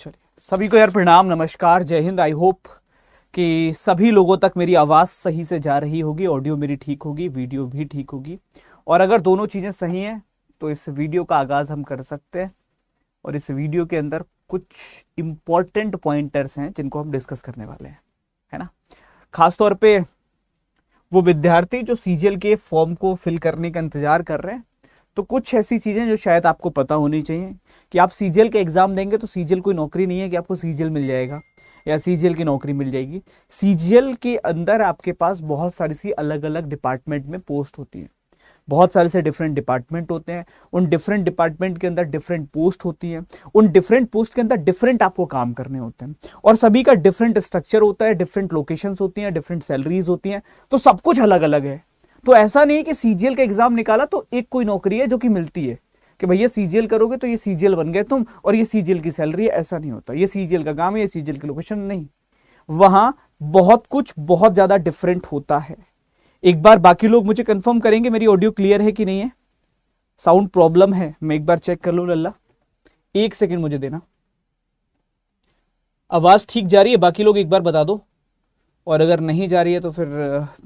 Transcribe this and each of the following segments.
चलिए, सभी को यार प्रणाम, नमस्कार, जय हिंद। आई होप कि सभी लोगों तक मेरी आवाज़ सही से जा रही होगी, ऑडियो मेरी ठीक होगी, वीडियो भी ठीक होगी। और अगर दोनों चीज़ें सही हैं तो इस वीडियो का आगाज़ हम कर सकते हैं। और इस वीडियो के अंदर कुछ इम्पॉर्टेंट पॉइंटर्स हैं जिनको हम डिस्कस करने वाले हैं, है ना। खासतौर पे वो विद्यार्थी जो सीजीएल के फॉर्म को फिल करने का इंतजार कर रहे हैं, तो कुछ ऐसी चीज़ें जो शायद आपको पता होनी चाहिए कि आप सीजीएल के एग्जाम देंगे तो सीजीएल कोई नौकरी नहीं है कि आपको सीजीएल मिल जाएगा या सीजीएल की नौकरी मिल जाएगी। सीजीएल के अंदर आपके पास बहुत सारी सी अलग अलग डिपार्टमेंट में पोस्ट होती है, बहुत सारे से डिफरेंट डिपार्टमेंट होते हैं। उन डिफरेंट डिपार्टमेंट के अंदर डिफरेंट पोस्ट होती हैं, उन डिफरेंट पोस्ट के अंदर डिफरेंट आपको काम करने होते हैं और सभी का डिफरेंट स्ट्रक्चर होता है, डिफरेंट लोकेशंस होती हैं, डिफरेंट सैलरीज होती हैं, तो सब कुछ अलग अलग है। तो ऐसा नहीं कि सीजीएल का एग्जाम निकाला तो एक कोई नौकरी है जो कि मिलती है कि भैया सीजीएल करोगे तो ये सीजीएल बन गए तुम और ये सीजीएल की सैलरी है। ऐसा नहीं होता, ये सीजीएल का काम है, ये सीजीएल की लोकेशन नहीं। वहां बहुत कुछ बहुत ज्यादा डिफरेंट होता है। एक बार बाकी लोग मुझे कंफर्म करेंगे मेरी ऑडियो क्लियर है कि नहीं है, साउंड प्रॉब्लम है, मैं एक बार चेक कर लूं। लल्ला एक सेकंड मुझे देना, आवाज ठीक जा रही है? बाकी लोग एक बार बता दो, और अगर नहीं जा रही है तो फिर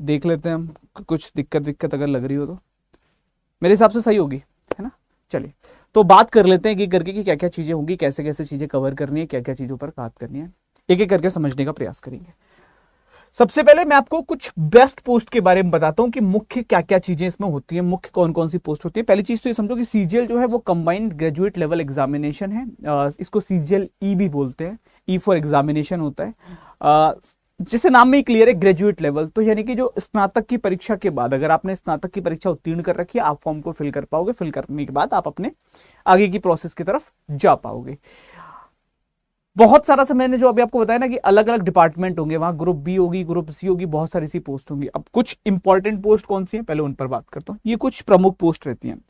देख लेते हैं हम, कुछ दिक्कत अगर लग रही हो तो मेरे हिसाब से सही होगी, है ना। चलिए तो बात कर लेते हैं कि करके कि क्या क्या चीजें होंगी, कैसे कैसे चीजें कवर करनी है, क्या क्या चीजों पर बात करनी है, एक एक करके समझने का प्रयास करेंगे। सबसे पहले मैं आपको कुछ बेस्ट पोस्ट के बारे में बताता हूं कि मुख्य क्या क्या चीजें इसमें होती है, मुख्य कौन कौन सी पोस्ट होती है। पहली चीज तो ये समझो कि सीजीएल जो है वो कंबाइंड ग्रेजुएट लेवल एग्जामिनेशन है। इसको सीजीएल ई भी बोलते हैं, ई फॉर एग्जामिनेशन होता है। जिसे नाम में ही क्लियर है, ग्रेजुएट लेवल। तो यानी कि जो स्नातक की परीक्षा के बाद, अगर आपने स्नातक की परीक्षा उत्तीर्ण कर रखी है, आप फॉर्म को फिल कर पाओगे, फिल करने के बाद आप अपने आगे की प्रोसेस की तरफ जा पाओगे। बहुत सारा से मैंने जो अभी आपको बताया ना कि अलग अलग डिपार्टमेंट होंगे, वहां ग्रुप बी होगी, ग्रुप सी होगी, बहुत सारी सी पोस्ट होंगी। अब कुछ इंपॉर्टेंट पोस्ट कौन सी है पहले उन पर बात करता हूं। ये कुछ प्रमुख पोस्ट रहती हैं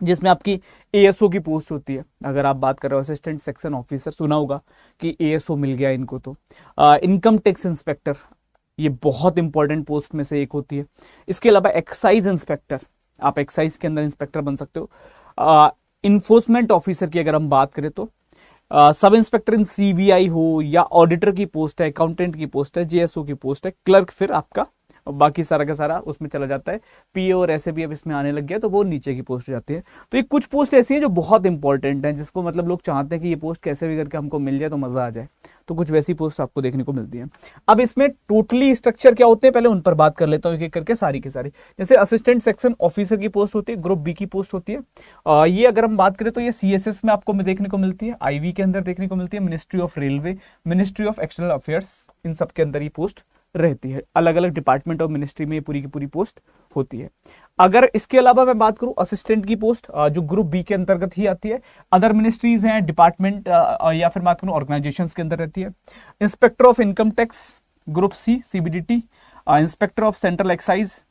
जिसमें आपकी एएसओ की पोस्ट होती है। अगर आप बात कर रहे हो असिस्टेंट सेक्शन ऑफिसर, सुना होगा कि एएसओ मिल गया इनको। तो इनकम टैक्स इंस्पेक्टर, ये बहुत इंपॉर्टेंट पोस्ट में से एक होती है। इसके अलावा एक्साइज इंस्पेक्टर, आप एक्साइज के अंदर इंस्पेक्टर बन सकते हो। इन्फोर्समेंट ऑफिसर की अगर हम बात करें तो सब इंस्पेक्टर इन सीबीआई हो, या ऑडिटर की पोस्ट है, अकाउंटेंट की पोस्ट है, जेएसओ की पोस्ट है, क्लर्क फिर आपका बाकी सारा का सारा उसमें चला जाता है। पीए और ऐसे भी अब इसमें आने लग गया तो वो नीचे की पोस्ट हो जाती है। तो ये कुछ पोस्ट ऐसी हैं जो बहुत इंपॉर्टेंट हैं, जिसको मतलब लोग चाहते हैं कि ये पोस्ट कैसे भी करके हमको मिल जाए तो मजा आ जाए। तो कुछ वैसी पोस्ट आपको देखने को मिलती है। अब इसमें टोटली स्ट्रक्चर क्या होते हैं पहले उन पर बात कर लेता हूँ एक एक करके, सारी की सारी। जैसे असिस्टेंट सेक्शन ऑफिसर की पोस्ट होती है, ग्रुप बी की पोस्ट होती है। ये अगर हम बात करें तो ये सीएसएस में आपको देखने को मिलती है, आईवी के अंदर देखने को मिलती है, ministry of railway, ministry of external affairs, इन सब के अंदर ये पोस्ट रहती है। अलग अलग डिपार्टमेंट और मिनिस्ट्री में पूरी की पूरी पोस्ट होती है। अगर इसके अलावा मैं बात करूं असिस्टेंट की पोस्ट, जो ग्रुप बी के अंतर्गत ही आती है, अदर मिनिस्ट्रीज हैं, डिपार्टमेंट या फिर बात करूं ऑर्गेनाइजेशंस के अंदर रहती है। Inspector of income tax, group C CBDT, inspector of central excise,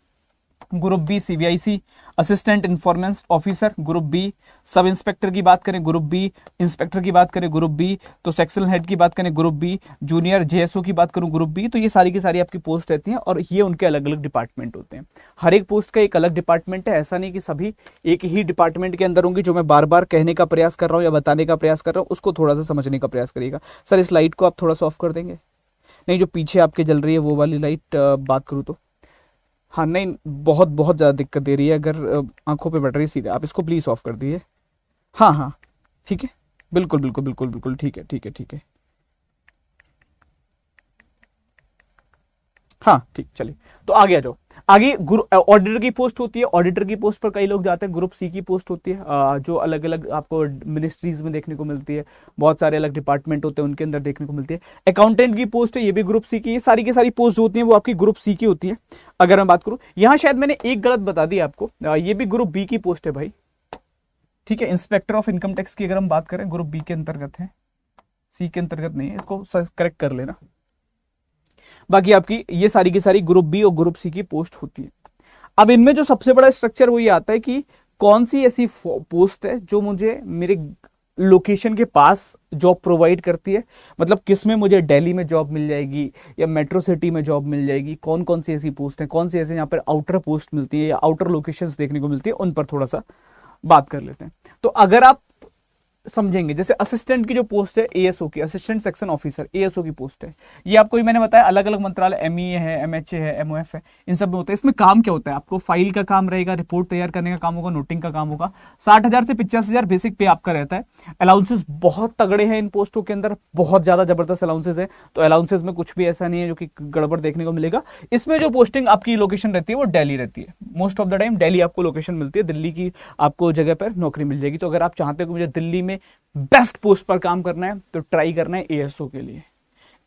group B CBIC, assistant enforcement officer group B, sub inspector की बात करें ग्रुप बी, इंस्पेक्टर की बात करें ग्रुप बी, तो सेक्शनल हेड की बात करें ग्रुप बी, जूनियर जेएसओ की बात करूं ग्रुप बी। तो ये सारी की सारी आपकी पोस्ट रहती हैं और ये उनके अलग अलग डिपार्टमेंट होते हैं। हर एक पोस्ट का एक अलग डिपार्टमेंट है, ऐसा नहीं कि सभी एक ही डिपार्टमेंट के अंदर होंगी। जो मैं बार बार कहने का प्रयास कर रहा हूँ या बताने का प्रयास कर रहा हूँ उसको थोड़ा सा समझने का प्रयास करिएगा। सर इस लाइट को आप थोड़ा सा ऑफ कर देंगे? नहीं, जो पीछे आपके जल रही है वो वाली लाइट बात करूँ तो, हाँ नहीं, बहुत बहुत ज़्यादा दिक्कत दे रही है। अगर आंखों पे बैठ रही है सीधे, आप इसको प्लीज़ ऑफ कर दीजिए। हाँ हाँ ठीक है, बिल्कुल बिल्कुल बिल्कुल बिल्कुल ठीक है ठीक है ठीक है, हाँ ठीक। चलिए तो आगे आ जाओ। आगे ऑडिटर की पोस्ट होती है। ऑडिटर की पोस्ट पर कई लोग जाते हैं। ग्रुप सी की पोस्ट होती है, जो अलग अलग आपको मिनिस्ट्रीज में देखने को मिलती है, बहुत सारे अलग डिपार्टमेंट होते हैं उनके अंदर देखने को मिलती है। अकाउंटेंट की पोस्ट है, ये भी ग्रुप सी की। ये सारी की सारी पोस्ट जो होती है वो आपकी ग्रुप सी की होती है। अगर मैं बात करूं, यहां शायद मैंने एक गलत बता दी आपको, ये भी ग्रुप बी की पोस्ट है भाई, ठीक है। इंस्पेक्टर ऑफ इनकम टैक्स की अगर हम बात करें, ग्रुप बी के अंतर्गत है, सी के अंतर्गत नहीं है, इसको करेक्ट कर लेना। बाकी आपकी ये सारी की सारी ग्रुप बी और ग्रुप सी की पोस्ट होती है। अब इनमें जो सबसे बड़ा स्ट्रक्चर वो ये आता है कि कौन सी ऐसी पोस्ट है जो मुझे मेरे लोकेशन के पास जॉब प्रोवाइड करती है। मतलब किस में मुझे दिल्ली में जॉब मिल जाएगी या मेट्रो सिटी में जॉब मिल जाएगी, कौन कौन सी ऐसी पोस्ट है, कौन सी ऐसे यहाँ पर आउटर पोस्ट मिलती है या आउटर लोकेशंस देखने को मिलती है, उन पर थोड़ा सा बात कर लेते हैं। तो अगर आप समझेंगे। जैसे असिस्टेंट की जो पोस्ट है एएसओ की, असिस्टेंट सेक्शन ऑफिसर, एएसओ की पोस्ट है, ये आपको ही मैंने बताया अलग अलग मंत्रालय, एमईए है, एमएचए है, एमओएफ है, इन सब में होता है। इसमें काम क्या होता है, आपको फाइल का काम रहेगा, रिपोर्ट तैयार करने का काम होगा, नोटिंग का काम होगा। 60,000 से 85,000 बेसिक पे आपका रहता है। अलाउंसेस बहुत तगड़े हैं इन पोस्टों के अंदर, बहुत ज्यादा जबरदस्त अलाउंसेस है। तो अलाउंसेस में कुछ भी ऐसा नहीं है जो कि गड़बड़ देखने को मिलेगा। इसमें जो पोस्टिंग आपकी लोकेशन रहती है वो दिल्ली रहती है, most of the time Delhi आपको लोकेशन मिलती है, दिल्ली की आपको जगह पर नौकरी मिल जाएगी। तो अगर आप चाहते हो कि मुझे दिल्ली में बेस्ट पोस्ट पर काम करना है तो ट्राई करना है एएसओ के लिए।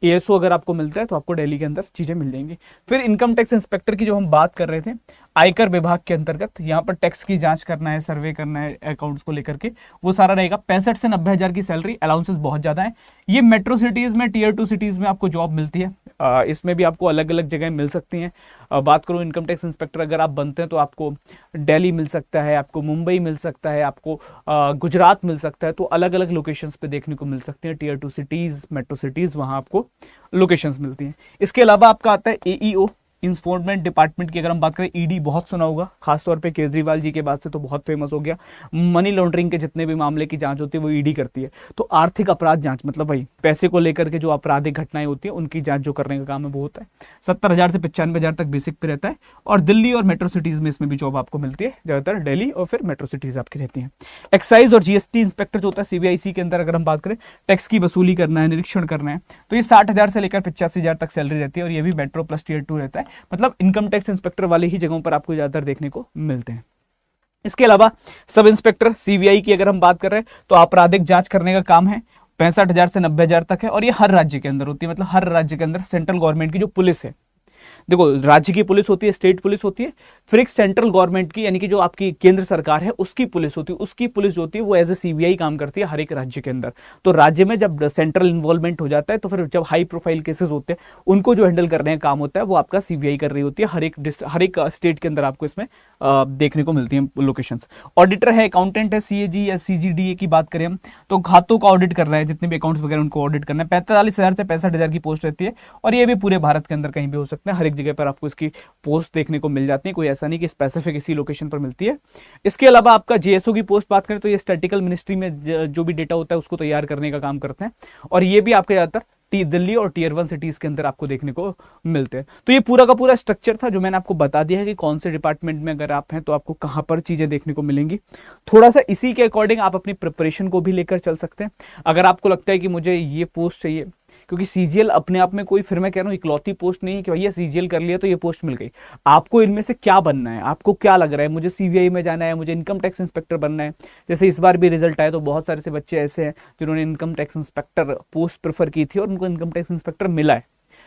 एएसओ अगर आपको मिलता है तो आपको दिल्ली के अंदर चीजें मिल जाएंगी। फिर इनकम टैक्स इंस्पेक्टर की जो हम बात कर रहे थे, आयकर विभाग के अंतर्गत यहाँ पर टैक्स की जांच करना है, सर्वे करना है अकाउंट्स को लेकर के, वो सारा रहेगा। 65 से 90,000 की सैलरी, अलाउंसेस बहुत ज्यादा है। ये मेट्रो सिटीज में, टीयर 2 सिटीज में आपको जॉब मिलती है। इसमें भी आपको अलग अलग जगह मिल सकती हैं। बात करूँ इनकम टैक्स इंस्पेक्टर अगर आप बनते हैं तो आपको दिल्ली मिल सकता है, आपको मुंबई मिल सकता है, आपको गुजरात मिल सकता है। तो अलग अलग लोकेशंस पे देखने को मिल सकती हैं, टीयर 2 सिटीज, मेट्रो सिटीज, वहाँ आपको लोकेशंस मिलती हैं। इसके अलावा आपका आता है एईओ, इन्फोर्समेंट डिपार्टमेंट की अगर हम बात करें, ईडी बहुत सुना होगा, खासतौर पे केजरीवाल जी के बाद से तो बहुत फेमस हो गया। मनी लॉन्ड्रिंग के जितने भी मामले की जांच होती है वो ईडी करती है। तो आर्थिक अपराध जांच, मतलब वही पैसे को लेकर के जो आपराधिक घटनाएं होती है उनकी जांच जो करने का काम है वो होता है। 70,000 से 95,000 तक बेसिक पे रहता है। और दिल्ली और मेट्रो सिटीज में इसमें भी जॉब आपको मिलती है, ज्यादातर दिल्ली और फिर मेट्रो सिटीज आपकी रहती है। एक्साइज और जीएसटी इंस्पेक्टर जो होता है सीबीआईसी के अंदर, अगर हम बात करें टैक्स की वसूली करना है, निरीक्षण करना है, तो ये 60,000 से लेकर 85,000 तक सैलरी रहती है। और ये भी मेट्रो प्लस टीयर 2 रहता है, मतलब इनकम टैक्स इंस्पेक्टर वाले ही जगहों पर आपको ज्यादातर देखने को मिलते हैं। इसके अलावा सब इंस्पेक्टर सीबीआई की अगर हम बात कर रहे हैं तो आपराधिक जांच करने का काम है, 65,000 से 90,000 तक है। और ये हर राज्य के अंदर होती है, मतलब हर राज्य के अंदर सेंट्रल गवर्नमेंट की जो पुलिस है, देखो राज्य की पुलिस होती है, स्टेट पुलिस होती है, फिर एक सेंट्रल गवर्नमेंट की यानी कि जो आपकी केंद्र सरकार है उसकी पुलिस होती है। उसकी पुलिस जो होती है वो एज ए सीबीआई काम करती है हर एक राज्य के अंदर। तो राज्य में जब सेंट्रल इन्वॉल्वमेंट हो जाता है तो फिर जब हाई प्रोफाइल केसेस होते हैं उनको जो हैंडल करने का काम होता है वो आपका सीबीआई कर रही होती है। हर एक स्टेट के अंदर आपको इसमें देखने को मिलती है लोकेशंस। ऑडिटर है, अकाउंटेंट है, सीएजी या सीजीडीए की बात करें हम तो खातों का ऑडिट करना है, जितने भी अकाउंट्स वगैरह उनको ऑडिट करना है। 45,000 से 65,000 की पोस्ट रहती है। और ये भी पूरे भारत के अंदर कहीं भी हो सकते हैं, हर एक जगह पर आपको इसकी पोस्ट देखने को मिल जाती है, कोई ऐसा नहीं कि स्पेसिफिक इसी लोकेशन पर मिलती है। इसके अलावा आपका जेएसओ की पोस्ट बात करें तो ये स्टैटिकल मिनिस्ट्री में जो भी डेटा होता है उसको तैयार करने का काम करते हैं। और ये भी आपके ज्यादातर दिल्ली और टीयर 1 सिटीज के अंदर आपको देखने को मिलते हैं। तो ये पूरा का पूरा स्ट्रक्चर था जो मैंने आपको बता दिया है कि कौन से डिपार्टमेंट में अगर आप हैं तो आपको कहां पर चीजें देखने को मिलेंगी। थोड़ा सा इसी के अकॉर्डिंग आप अपनी प्रिपरेशन को भी लेकर चल सकते हैं। अगर आपको लगता है कि मुझे ये पोस्ट चाहिए, क्योंकि सीजीएल अपने आप में कोई, फिर मैं कह रहा हूं इकलौती पोस्ट नहीं है कि भैया सीजीएल कर लिया तो ये पोस्ट मिल गई। आपको इनमें से क्या बनना है, आपको क्या लग रहा है, मुझे सीबीआई में जाना है, मुझे इनकम टैक्स इंस्पेक्टर बनना है। जैसे इस बार भी रिजल्ट आया तो बहुत सारे से बच्चे ऐसे हैं जिन्होंने income tax inspector post prefer की थी और उनको इनकम टैक्स इंस्पेक्टर मिला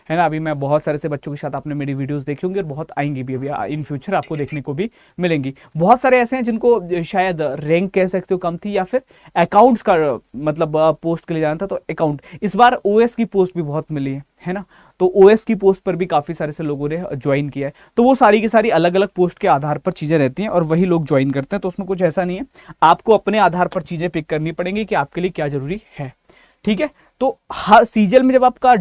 है ना। अभी मैं बहुत सारे से बच्चों के साथ आपने मेरी वीडियोस देखी होंगी और बहुत आएंगी भी अभी इन फ्यूचर आपको देखने को भी मिलेंगी। बहुत सारे ऐसे हैं जिनको शायद रैंक कह सकते हो कम थी या फिर अकाउंट्स का मतलब पोस्ट के लिए जाना था तो अकाउंट। इस बार ओएस की पोस्ट भी बहुत मिली है ना। तो ओएस की पोस्ट पर भी काफी सारे से लोगों ने ज्वाइन किया है। तो वो सारी की सारी अलग अलग पोस्ट के आधार पर चीजें रहती हैं और वही लोग ज्वाइन करते हैं। तो उसमें कुछ ऐसा नहीं है, आपको अपने आधार पर चीजें पिक करनी पड़ेंगी कि आपके लिए क्या जरूरी है। ठीक है, तो हर सीजीएल में जब आपका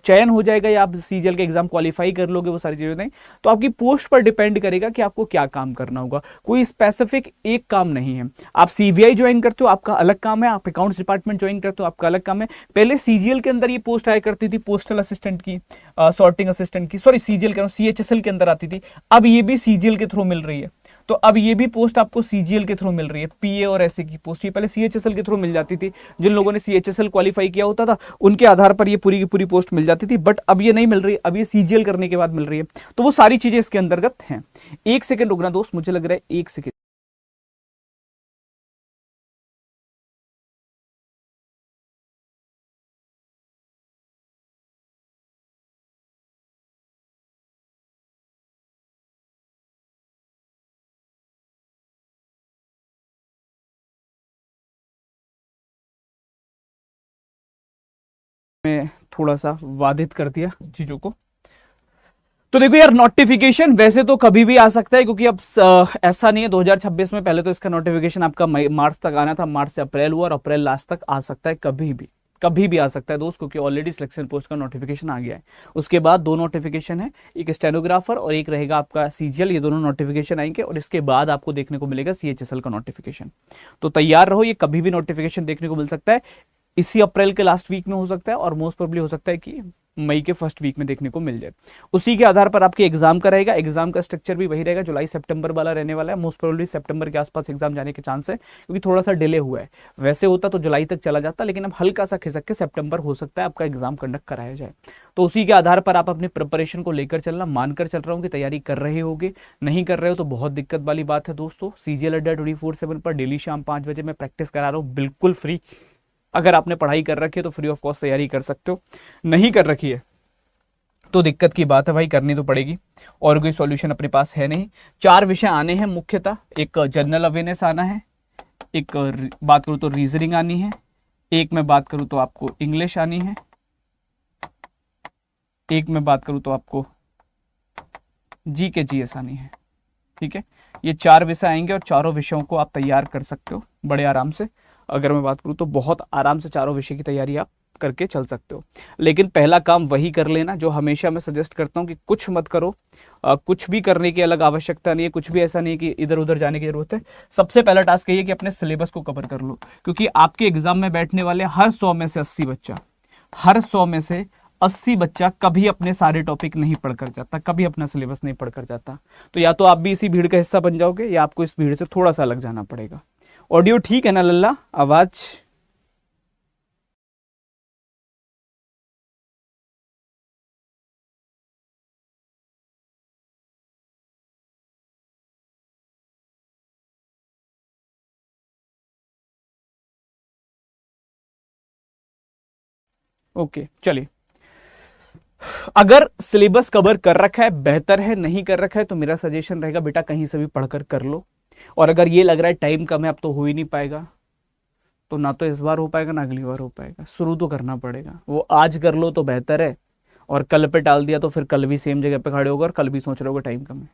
चयन हो जाएगा या आप सीजीएल के एग्जाम क्वालिफाई कर लोगे, वो सारी चीजें नहीं, तो आपकी पोस्ट पर डिपेंड करेगा कि आपको क्या काम करना होगा। कोई स्पेसिफिक एक काम नहीं है। आप सीबीआई ज्वाइन करते हो आपका अलग काम है, आप अकाउंट्स डिपार्टमेंट ज्वाइन करते हो आपका अलग काम है। पहले सीजीएल के अंदर ये पोस्ट आया करती थी पोस्टल असिस्टेंट की, सॉर्टिंग असिस्टेंट की, सॉरी सीजीएल कह रहा हूं, सीएचएसएल के अंदर आती थी। अब ये भी सीजीएल के थ्रू मिल रही है। तो अब ये भी पोस्ट आपको सीजीएल के थ्रू मिल रही है, पीए और एसए की पोस्ट। ये पहले सीएचएसएल के थ्रू मिल जाती थी, जिन लोगों ने सीएचएसएल क्वालिफाई किया होता था उनके आधार पर ये पूरी की पूरी पोस्ट मिल जाती थी। बट अब ये नहीं मिल रही, अब ये सीजीएल करने के बाद मिल रही है। तो वो सारी चीजें इसके अंतर्गत हैं। एक सेकंड रुकना दोस्त, मुझे लग रहा है एक सेकंड। मैं थोड़ा सा बाधित कर दिया चीजों को। तो देखो यार, नोटिफिकेशन वैसे तो कभी भी आ सकता है, क्योंकि अब ऐसा नहीं है 2026 में। पहले तो इसका नोटिफिकेशन आपका मार्च तक आना था, मार्च से अप्रैल हुआ और अप्रैल लास्ट तक आ सकता है कभी भी, कभी भी आ सकता है दोस्त, क्योंकि ऑलरेडी सिलेक्शन पोस्ट का नोटिफिकेशन आ गया है। उसके बाद दो नोटिफिकेशन है, एक स्टेनोग्राफर और एक रहेगा आपका सीजीएल, ये दोनों नोटिफिकेशन आएंगे और इसके बाद आपको देखने को मिलेगा सीएचएसएल का नोटिफिकेशन। तो तैयार रहो, ये कभी भी नोटिफिकेशन देखने को मिल सकता है, इसी अप्रैल के लास्ट वीक में हो सकता है और मोस्ट प्रोबेबली हो सकता है कि मई के फर्स्ट वीक में देखने को मिल जाए। उसी के आधार पर आपके एग्जाम का रहेगा, एग्जाम का स्ट्रक्चर भी वही रहेगा, जुलाई सितंबर वाला रहने वाला है। मोस्ट प्रोबेबली सितंबर के आसपास एग्जाम जाने के चांस है, क्योंकि थोड़ा सा डिले हुआ है। वैसे होता तो जुलाई तक चला जाता, लेकिन अब हल्का सा खिसक के सितंबर हो सकता है आपका एग्जाम कंडक्ट कराया जाए। तो उसी के आधार पर आप अपनी प्रिपरेशन को लेकर चलना, मानकर चल रहा हूँ कि तैयारी कर रहे होगे, नहीं कर रहे हो तो बहुत दिक्कत वाली बात है दोस्तों। सीजीएल अड्डा 24/7 पर डेली शाम 5 बजे मैं प्रैक्टिस करा रहा हूँ, बिल्कुल फ्री। अगर आपने पढ़ाई कर रखी है तो फ्री ऑफ कॉस्ट तैयारी कर सकते हो, नहीं कर रखी है तो दिक्कत की बात है भाई, करनी तो पड़ेगी, और कोई सॉल्यूशन अपने पास है नहीं। 4 विषय आने हैं मुख्यतः, एक जनरल अवेयरनेस आना है, एक बात करूँ तो रीजनिंग आनी है, एक मैं बात करूँ तो आपको इंग्लिश आनी है, एक मैं बात करूँ तो आपको जीके जीएस आनी है। ठीक है, ये 4 विषय आएंगे और चारों विषयों को आप तैयार कर सकते हो बड़े आराम से। अगर मैं बात करूँ तो बहुत आराम से चारों विषय की तैयारी आप करके चल सकते हो। लेकिन पहला काम वही कर लेना जो हमेशा मैं सजेस्ट करता हूं कि कुछ मत करो, कुछ भी करने की अलग आवश्यकता नहीं है, कुछ भी ऐसा नहीं है कि इधर उधर जाने की जरूरत है। सबसे पहला टास्क ये है कि अपने सिलेबस को कवर कर लो, क्योंकि आपके एग्जाम में बैठने वाले हर 100 में से 80 बच्चा, हर 100 में से 80 बच्चा कभी अपने सारे टॉपिक नहीं पढ़कर जाता, कभी अपना सिलेबस नहीं पढ़कर जाता। तो या तो आप भी इसी भीड़ का हिस्सा बन जाओगे या आपको इस भीड़ से थोड़ा सा अलग जाना पड़ेगा। ऑडियो ठीक है ना लल्ला, आवाज? ओके चलिए, अगर सिलेबस कवर कर रखा है बेहतर है, नहीं कर रखा है तो मेरा सजेशन रहेगा बेटा कहीं से भी पढ़कर कर लो। और अगर ये लग रहा है टाइम कम है अब तो हो ही नहीं पाएगा, तो ना तो इस बार हो पाएगा ना अगली बार हो पाएगा, शुरू तो करना पड़ेगा। वो आज कर लो तो बेहतर है, और कल पे टाल दिया तो फिर कल भी सेम जगह पे खड़े होगा और कल भी सोच रहे होगे टाइम कम है।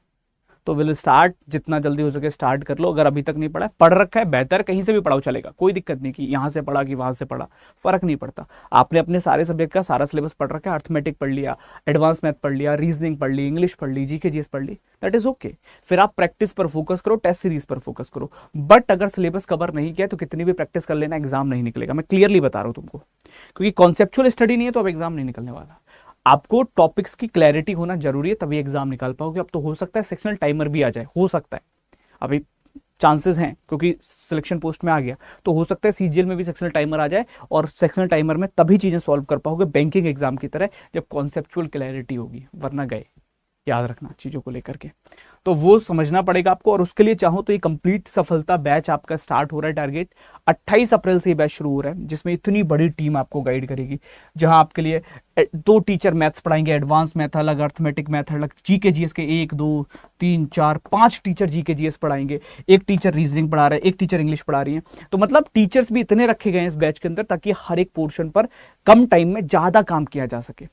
तो विल स्टार्ट, जितना जल्दी हो सके स्टार्ट कर लो। अगर अभी तक नहीं पढ़ा है, पढ़ रखा है बेहतर, कहीं से भी पढ़ाओ चलेगा, कोई दिक्कत नहीं कि यहाँ से पढ़ा कि वहां से पढ़ा, फर्क नहीं पड़ता। आपने अपने सारे सब्जेक्ट का सारा सिलेबस पढ़ रखा है, अर्थमेटिक पढ़ लिया, एडवांस मैथ पढ़ लिया, रीजनिंग पढ़ ली, इंग्लिश पढ़ ली, जीके जीएस पढ़ ली, दैट इज ओके। फिर आप प्रैक्टिस पर फोकस करो, टेस्ट सीरीज पर फोकस करो। बट अगर सिलेबस कवर नहीं किया तो कितनी भी प्रैक्टिस कर लेना, एग्जाम नहीं निकलेगा, मैं क्लियरली बता रहा हूं तुमको, क्योंकि कॉन्सेप्चुअल स्टडी नहीं है तो अब एग्जाम नहीं निकलने वाला। आपको टॉपिक्स की क्लैरिटी होना जरूरी है, तभी एग्जाम निकाल पाओगे। अब तो हो सकता है सेक्शनल टाइमर भी आ जाए, हो सकता है, अभी चांसेस हैं क्योंकि सिलेक्शन पोस्ट में आ गया, तो हो सकता है सीजीएल में भी सेक्शनल टाइमर आ जाए, और सेक्शनल टाइमर में तभी चीजें सॉल्व कर पाओगे बैंकिंग एग्जाम की तरह, जब कॉन्सेप्चुअल क्लैरिटी होगी, वरना गए। याद रखना चीजों को लेकर के, तो वो समझना पड़ेगा आपको। और उसके लिए चाहो तो ये कंप्लीट सफलता बैच आपका स्टार्ट हो रहा है, टारगेट 28 अप्रैल से ये बैच शुरू हो रहा है, जिसमें इतनी बड़ी टीम आपको गाइड करेगी, जहां आपके लिए 2 टीचर मैथ्स पढ़ाएंगे, एडवांस मैथ अलग, अर्थमेटिक मैथ अलग, जीके जीएस के 1 2 3 4 5 टीचर जीके जीएस पढ़ाएंगे, एक टीचर रीजनिंग पढ़ा रहा है, एक टीचर इंग्लिश पढ़ा रही है। तो मतलब टीचर्स भी इतने रखे गए हैं इस बैच के अंदर, ताकि हर एक पोर्शन पर कम टाइम में ज्यादा काम किया जा सके।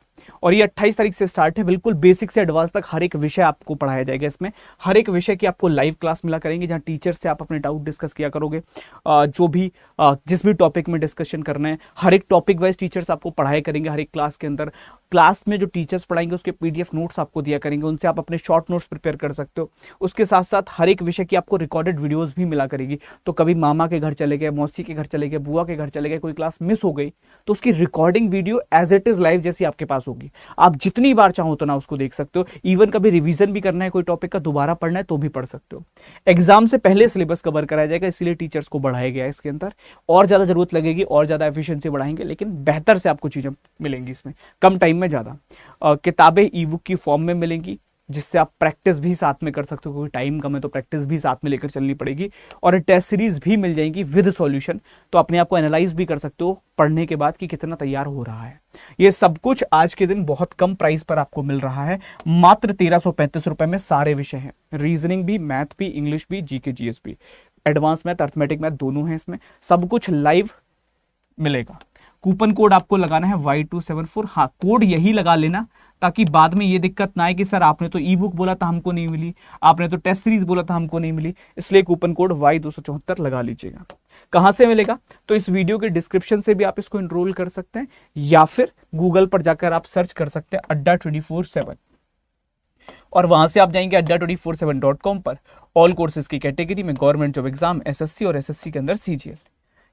और ये 28 तारीख से स्टार्ट है, बिल्कुल बेसिक से एडवांस तक हर एक विषय आपको पढ़ाया जाएगा। इसमें हर एक विषय की आपको लाइव क्लास मिला करेंगे, जहां टीचर से आप अपने डाउट डिस्कस किया करोगे, जो भी जिस भी टॉपिक में डिस्कशन करना है, हर एक टॉपिक वाइज टीचर्स आपको पढ़ाई करेंगे हर एक क्लास के अंदर। क्लास में जो टीचर्स पढ़ाएंगे उसके पीडीएफ नोट्स आपको दिया करेंगे, उनसे आप अपने शॉर्ट नोट्स प्रिपेयर कर सकते हो। उसके साथ साथ हर एक विषय की आपको रिकॉर्डेड वीडियोस भी मिला करेगी। तो कभी मामा के घर चले गए, मौसी के घर चले गए, बुआ के घर चले गए, कोई क्लास मिस हो गई तो उसकी recording video as it is live जैसी आपके पास होगी। आप जितनी बार चाहो उतना उसको देख सकते हो। इवन कभी रिवीजन भी करना है कोई टॉपिक का, दोबारा पढ़ना है तो भी पढ़ सकते हो। एग्जाम से पहले सिलेबस कवर कराया जाएगा, इसीलिए टीचर्स को बढ़ाया गया है इसके अंदर। और ज्यादा जरूरत लगेगी और ज्यादा एफिशिएंसी बढ़ाएंगे, लेकिन बेहतर से आपको चीजें मिलेंगी इसमें, कम टाइम में ज्यादा। किताबें ई बुक की फॉर्म में मिलेंगी, जिससे आप प्रैक्टिस भी साथ में कर सकते हो, क्योंकि टाइम कम है तो प्रैक्टिस भी साथ में लेकर चलनी पड़ेगी। और टेस्ट सीरीज भी मिल जाएंगी विद सॉल्यूशन, तो अपने आप को एनालाइज भी कर सकते हो पढ़ने के बाद कि कितना तैयार हो रहा है। ये सब कुछ आज के दिन बहुत कम प्राइस पर आपको मिल रहा है, मात्र 1335 रुपए में सारे विषय हैं, रीजनिंग भी, मैथ भी, इंग्लिश भी, जीके जीएस भी, एडवांस मैथ, अर्थमेटिक मैथ दोनों हैं इसमें, सब कुछ लाइव मिलेगा। कूपन कोड आपको लगाना है Y274। हाँ, कोड यही लगा लेना, ताकि बाद में ये दिक्कत ना आए कि सर आपने तो ई बुक बोला था हमको नहीं मिली, आपने तो टेस्ट सीरीज बोला था हमको नहीं मिली, इसलिए कूपन कोड Y274 लगा लीजिएगा। कहाँ से मिलेगा? तो इस वीडियो के डिस्क्रिप्शन से भी आप इसको इनरोल कर सकते हैं, या फिर गूगल पर जाकर आप सर्च कर सकते हैं अड्डा 24/7, और वहां से आप जाएंगे adda247.com पर। ऑल कोर्सेज की कैटेगरी में गवर्नमेंट जॉब एग्जाम, एसएससी और एसएससी के अंदर सीजीएल,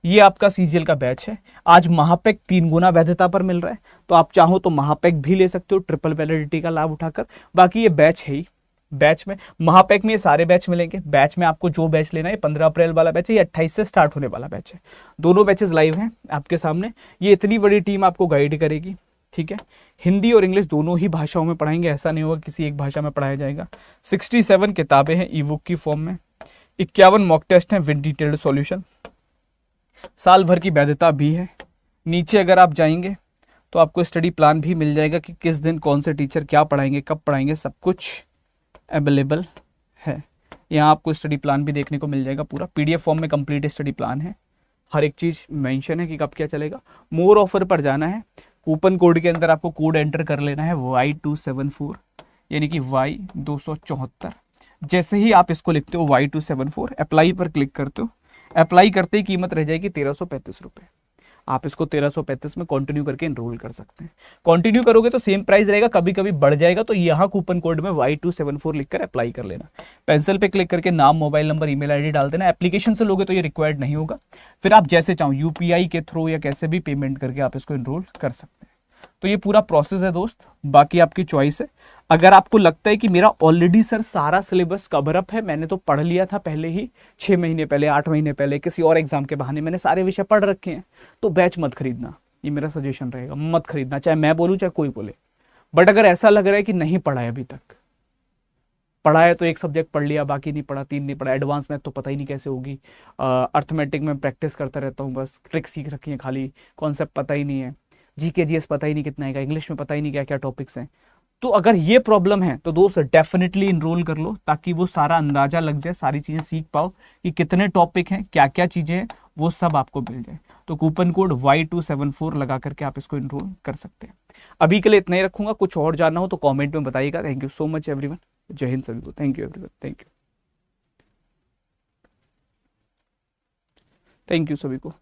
ये आपका सीजीएल का बैच है। आज महापैक 3 गुना वैधता पर मिल रहा है, तो आप चाहो तो महापैक भी ले सकते हो ट्रिपल वैलिडिटी का लाभ उठाकर। बाकी ये बैच है ही, बैच में महापैक में ये सारे बैच मिलेंगे। बैच में आपको जो बैच लेना है, 15 अप्रैल वाला बैच है, ये 28 से स्टार्ट होने वाला बैच है। दोनों बैचेस लाइव हैं आपके सामने। ये इतनी बड़ी टीम आपको गाइड करेगी, ठीक है। हिंदी और इंग्लिश दोनों ही भाषाओं में पढ़ाएंगे, ऐसा नहीं होगा किसी एक भाषा में पढ़ाया जाएगा। 67 किताबें हैं ई बुक की फॉर्म में, 51 मॉक टेस्ट हैं विद डिटेल्ड सॉल्यूशन, साल भर की वैधता भी है। नीचे अगर आप जाएंगे तो आपको स्टडी प्लान भी मिल जाएगा कि किस दिन कौन से टीचर क्या पढ़ाएंगे, कब पढ़ाएंगे, सब कुछ अवेलेबल है। यहाँ आपको स्टडी प्लान भी देखने को मिल जाएगा, पूरा पीडीएफ फॉर्म में कंप्लीट स्टडी प्लान है, हर एक चीज़ मेंशन है कि कब क्या चलेगा। मोर ऑफर पर जाना है, कूपन कोड के अंदर आपको कोड एंटर कर लेना है Y274, यानी कि Y274। जैसे ही आप इसको लिखते हो Y274, अप्लाई पर क्लिक करते हो, अप्लाई करते ही कीमत रह जाएगी 1335 रुपये। आप इसको 1335 में कंटिन्यू करके इनरोल कर सकते हैं। कंटिन्यू करोगे तो सेम प्राइस रहेगा, कभी कभी बढ़ जाएगा, तो यहाँ कूपन कोड में Y274 लिखकर अप्लाई कर लेना। पेंसिल पे क्लिक करके नाम, मोबाइल नंबर, ईमेल आईडी डाल देना। एप्लीकेशन से लोगे तो ये रिक्वायर्ड नहीं होगा, फिर आप जैसे चाहो यूपीआई के थ्रू या कैसे भी पेमेंट करके आप इसको इनरोल कर सकते हैं। तो ये पूरा प्रोसेस है दोस्त, बाकी आपकी चॉइस है। अगर आपको लगता है कि मेरा ऑलरेडी सर सारा सिलेबस कवर अप है, मैंने तो पढ़ लिया था पहले ही 6 महीने पहले, 8 महीने पहले, किसी और एग्जाम के बहाने मैंने सारे विषय पढ़ रखे हैं, तो बैच मत खरीदना, ये मेरा सजेशन रहेगा, मत खरीदना, चाहे मैं बोलूँ चाहे कोई बोले। बट अगर ऐसा लग रहा है कि नहीं पढ़ा है, अभी तक पढ़ा है तो एक सब्जेक्ट पढ़ लिया, बाकी नहीं पढ़ा, 3 नहीं पढ़ा, एडवांस मैथ तो पता ही नहीं कैसे होगी, अर्थमेटिक में प्रैक्टिस करता रहता हूँ, बस ट्रिक सीख रखी है खाली, कॉन्सेप्ट पता ही नहीं है, जीके जीएस पता ही नहीं कितना है, इंग्लिश में पता ही नहीं क्या क्या टॉपिक्स हैं। तो अगर ये प्रॉब्लम है तो दोस्त डेफिनेटली इनरोल कर लो, ताकि वो सारा अंदाजा लग जाए, सारी चीजें सीख पाओ कि कितने टॉपिक हैं, क्या क्या चीजें हैं, वो सब आपको मिल जाए। तो कूपन कोड Y274 लगा करके आप इसको इनरोल कर सकते हैं। अभी के लिए इतना ही रखूंगा, कुछ और जानना हो तो कॉमेंट में बताइएगा। Thank you so much everyone, जय हिंद सभी को, thank you everyone, thank you सभी को।